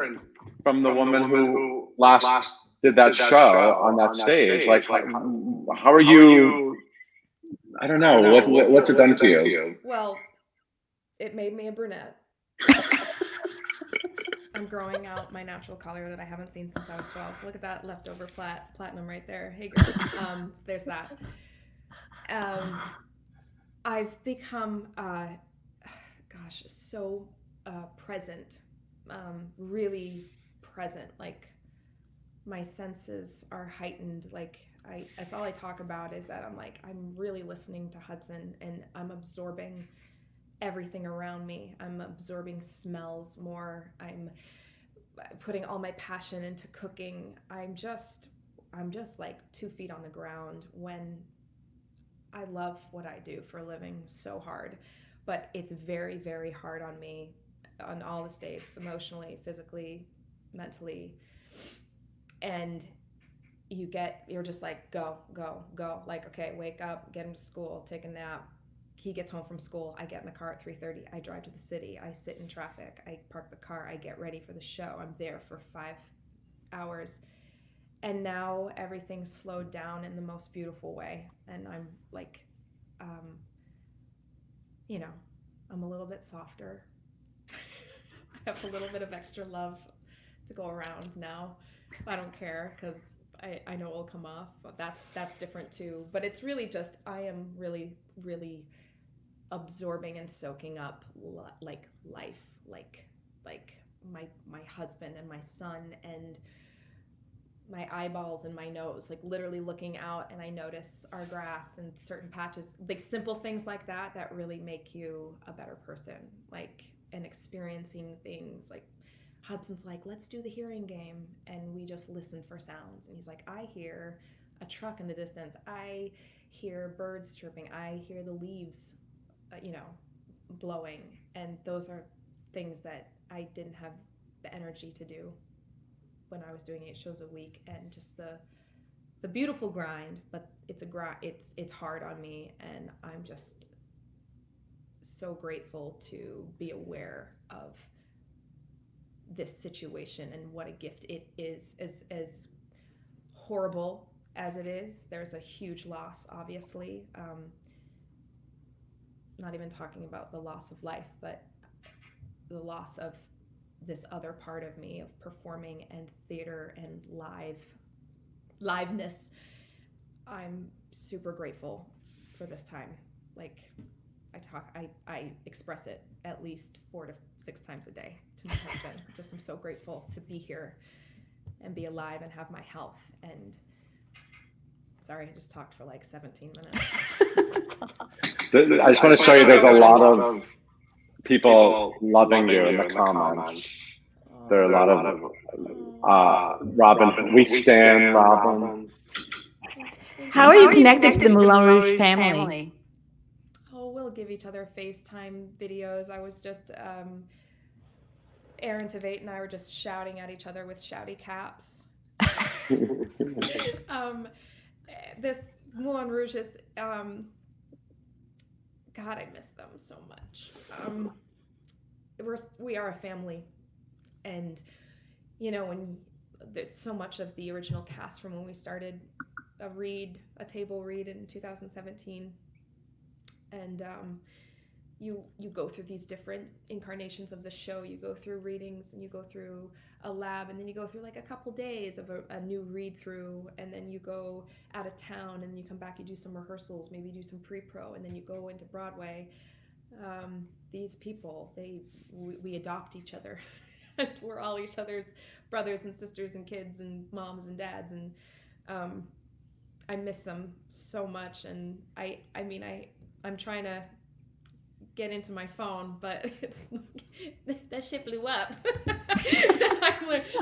S1: from the woman who last did that show on that stage? Like, how are you? I don't know. What's it done to you?
S5: well, it made me a brunette. I'm growing out my natural color that I haven't seen since I was 12. Look at that leftover platinum right there. Hey girl. There's that. I've become so present, really present. Like my senses are heightened. Like that's all I talk about is that I'm really listening to Hudson and I'm absorbing everything around me. I'm absorbing smells more. I'm putting all my passion into cooking. I'm just like 2 feet on the ground when I love what I do for a living so hard, but it's very, very hard on me on all the states, emotionally, physically, mentally. And you're just like, go. Like, okay, wake up, get him to school, take a nap. He gets home from school. I get in the car at 3:30. I drive to the city. I sit in traffic. I park the car. I get ready for the show. I'm there for 5 hours. And now everything's slowed down in the most beautiful way. And I'm like, I'm a little bit softer. I have a little bit of extra love to go around now. I don't care because I know it will come off. But that's different too. But it's really just I am really, really absorbing and soaking up like life, like my husband and my son and my eyeballs and my nose, like literally looking out and I notice our grass and certain patches, like simple things like that really make you a better person, like, and experiencing things. Like Hudson's like, let's do the hearing game, and we just listen for sounds, and he's like, I hear a truck in the distance, I hear birds chirping, I hear the leaves blowing, and those are things that I didn't have the energy to do when I was doing 8 shows a week, and just the beautiful grind, but it's hard on me, and I'm just so grateful to be aware of this situation and what a gift it is. As horrible as it is, there's a huge loss, obviously. Not even talking about the loss of life, but the loss of this other part of me of performing and theater and liveness. I'm super grateful for this time. Like I express it at least 4 to 6 times a day to my husband. Just I'm so grateful to be here and be alive and have my health. And sorry, I just talked for like 17 minutes.
S1: I just want to show you there's a lot of people loving you in the comments. There are a lot of Robin. We stand Robin.
S2: How are you connected to the Moulin Rouge family?
S5: Oh, we'll give each other FaceTime videos. I was just Aaron Tveit and I were just shouting at each other with shouty caps. This Moulin Rouge is God, I miss them so much. We are a family, and when there's so much of the original cast from when we started a table read in 2017, and you go through these different incarnations of the show. You go through readings, and you go through a lab, and then you go through like a couple days of a new read through, and then you go out of town, and you come back, you do some rehearsals, maybe do some pre-pro, and then you go into Broadway. These people, we adopt each other. We're all each other's brothers and sisters and kids and moms and dads, and I miss them so much. And I'm trying to get into my phone, but it's that shit blew up.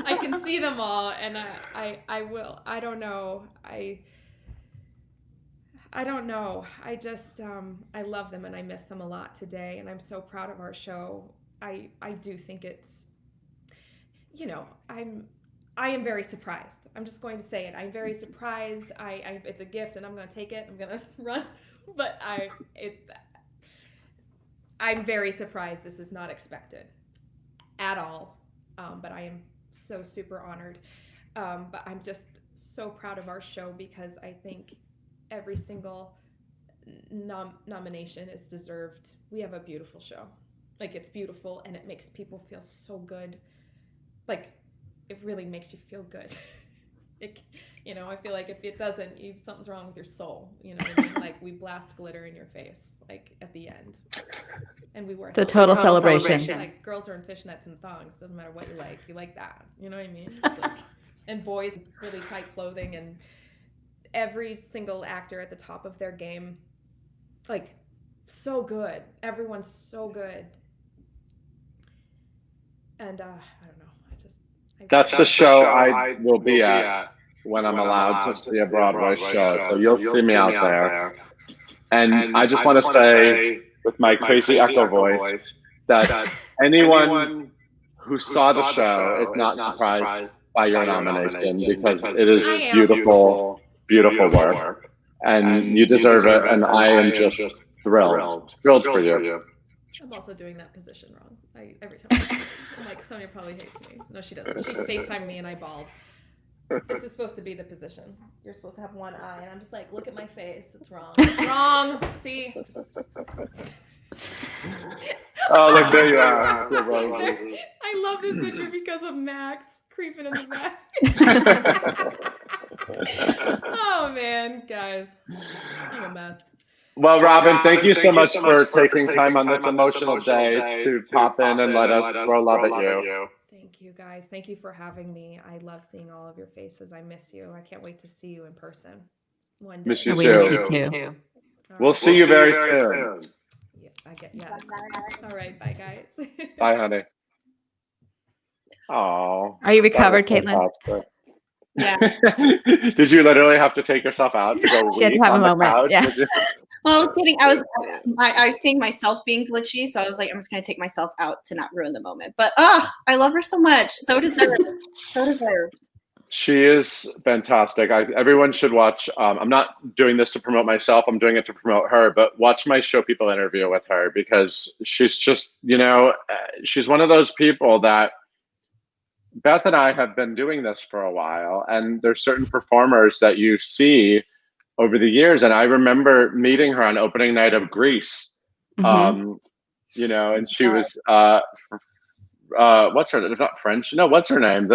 S5: I can see them all, and I will. I don't know. I don't know. I just I love them and I miss them a lot today, and I'm so proud of our show. I do think it's, you know, I am very surprised. I'm just going to say it. I'm very surprised. It's a gift, and I'm going to take it. I'm going to run, but I'm very surprised. This is not expected at all. But I am so super honored. But I'm just so proud of our show, because I think every single nomination is deserved. We have a beautiful show. Like, it's beautiful, and it makes people feel so good. Like, it really makes you feel good. You know, I feel like if it doesn't, something's wrong with your soul. You know what I mean? Like, we blast glitter in your face, like, at the end. And we wear
S2: It's a total celebration.
S5: Like, girls are in fishnets and thongs. Doesn't matter what you like. You like that. You know what I mean? It's like, and boys in really tight clothing, and every single actor at the top of their game. Like, so good. Everyone's so good. And I don't know.
S1: That's the show I will be at when I'm allowed to see a Broadway show. So you'll see me out there. And I just want to say, with my crazy echo voice, that anyone who saw the show is not surprised by your nomination, because it is beautiful, beautiful work. And you deserve it. And I am just thrilled for you.
S5: I'm also doing that position wrong. Every time I'm like, Sonia probably hates me. No, she doesn't. She's FaceTiming me and I bawled. This is supposed to be the position. You're supposed to have one eye, and I'm just like, look at my face. It's wrong. It's wrong. See?
S1: Oh, look, there you are.
S5: I love this picture because of Max creeping in the back. Oh, man, guys. I'm a mess.
S1: Well, Robin, thank you so much for taking time on this emotional day to pop in and let us throw love at you.
S5: Thank you, guys. Thank you for having me. I love seeing all of your faces. I miss you. I can't wait to see you in person one day.
S1: Miss you
S2: We miss you too.
S1: We'll see you very soon.
S5: Yeah, yes. All right. Bye, guys.
S1: Bye, honey. Oh.
S2: Are you recovered, Caitlin?
S3: Yeah.
S1: Did you literally have to take yourself out to go
S2: She had to have a moment. Yeah.
S3: Well, I was kidding. I was seeing myself being glitchy, so I was like, I'm just gonna take myself out to not ruin the moment. But I love her so much. So deserved. So deserved.
S1: She is fantastic. Everyone should watch. I'm not doing this to promote myself. I'm doing it to promote her. But watch my Show People interview with her, because she's just, you know, she's one of those people that Beth and I have been doing this for a while, and there's certain performers that you see over the years. And I remember meeting her on opening night of Grease, you know, and she was, what's her name? Not French. No, what's her name?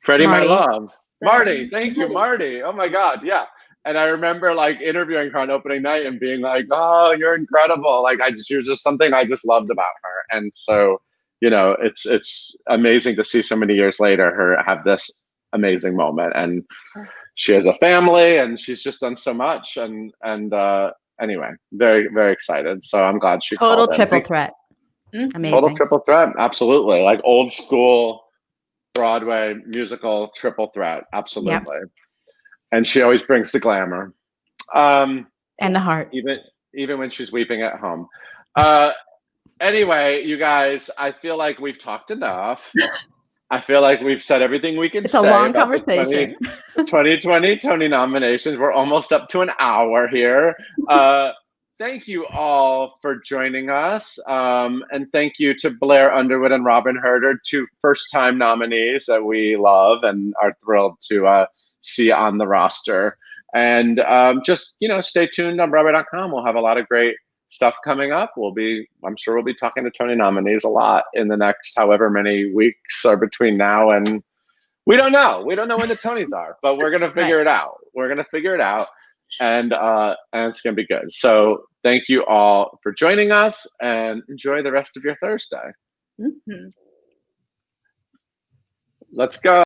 S1: Freddie, my love. Marty. Thank you, Marty. Oh my God. Yeah. And I remember like interviewing her on opening night and being like, oh, you're incredible. Like she was just something I just loved about her. And so, you know, it's amazing to see so many years later her have this amazing moment. And she has a family, and she's just done so much. And anyway, very, very excited. So I'm glad she
S2: total triple threat. Amazing.
S1: Total triple threat. Absolutely. Like old school Broadway musical triple threat. Absolutely. Yep. And she always brings the glamour.
S2: And the heart.
S1: Even when she's weeping at home. Anyway, you guys, I feel like we've talked enough. I feel like we've said everything we can say.
S2: It's a long conversation.
S1: 2020 Tony nominations. We're almost up to an hour here. Thank you all for joining us. And thank you to Blair Underwood and Robin Herder, two first-time nominees that we love and are thrilled to see on the roster. And just, you know, stay tuned on Broadway.com. We'll have a lot of great stuff coming up. I'm sure we'll be talking to Tony nominees a lot in the next however many weeks are between now and we don't know when the Tonys are, but we're gonna figure it out. We're gonna figure it out, and it's gonna be good. So thank you all for joining us, and enjoy the rest of your Thursday. Let's go.